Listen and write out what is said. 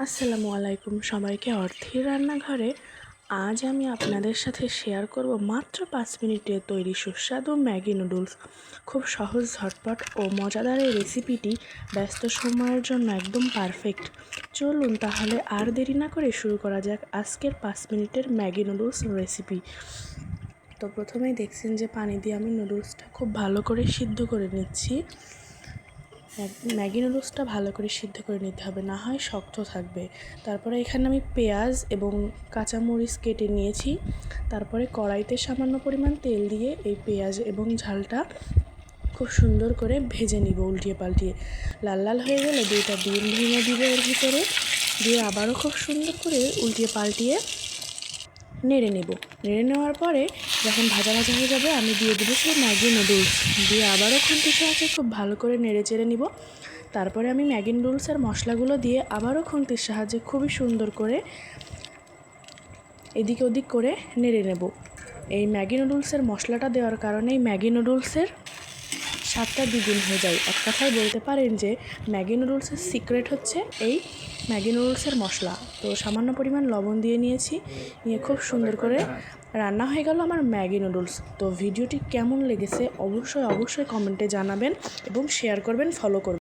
আসসালামু আলাইকুম সবাইকে। অর্থের রান্নাঘরে আজ আমি আপনাদের সাথে শেয়ার করব মাত্র 5 মিনিটে তৈরি সুস্বাদু ম্যাগি নুডলস। খুব সহজ, ঝটপট ও মজাদার এই রেসিপিটি ব্যস্ত সময়ের জন্য একদম পারফেক্ট। চলুন তাহলে আর দেরি না করে শুরু করা যাক আজকের 5 মিনিটের ম্যাগি নুডলস রেসিপি। তো প্রথমেই দেখছেন যে পানি দিয়ে আমি নুডলসটা খুব ভালো করে সিদ্ধ করে নিচ্ছি। ম্যাগি নুডলসটা ভালো করে সিদ্ধ করে নিতে হবে, না হয় শক্ত থাকবে। তারপরে এখানে আমি পেঁয়াজ এবং কাঁচামরিচ কেটে নিয়েছি। তারপরে কড়াইতে সামান্য পরিমাণ তেল দিয়ে এই পেঁয়াজ এবং ঝালটা খুব সুন্দর করে ভেজে নিব উল্টিয়ে পাল্টিয়ে। লাল লাল হয়ে গেলে 2টা ডিম ভেঙে দিব এর ভিতরে, দিয়ে আবারও খুব সুন্দর করে উল্টিয়ে পাল্টিয়ে নেড়ে নেব। নেড়ে নেওয়ার পরে যখন ভাজা ভাজা হয়ে যাবে আমি দিয়ে দেবো সেই ম্যাগি নুডলস, দিয়ে আবারও খুন্তির সাহায্যে খুব ভালো করে নেড়ে চেড়ে নিব। তারপরে আমি ম্যাগি নুডলসের মশলাগুলো দিয়ে আবারও খুন্তির সাহায্যে খুবই সুন্দর করে এদিক ওদিক করে নেড়ে নেব। এই ম্যাগি নুডলসের মশলাটা দেওয়ার কারণে এই ম্যাগি নুডলসের স্বাদটা দ্বিগুণ হয়ে যায়। এক কথায় বলতে পারেন যে ম্যাগি নুডলসের সিক্রেট হচ্ছে এই ম্যাগি নুডলসের মশলা। তো সামান্য পরিমাণ লবণ দিয়ে নিয়েছি, নিয়ে খুব সুন্দর করে রান্না হয়ে গেল আমার ম্যাগি নুডলস। তো ভিডিওটি কেমন লেগেছে অবশ্যই কমেন্টে জানাবেন এবং শেয়ার করবেন, ফলো করবেন।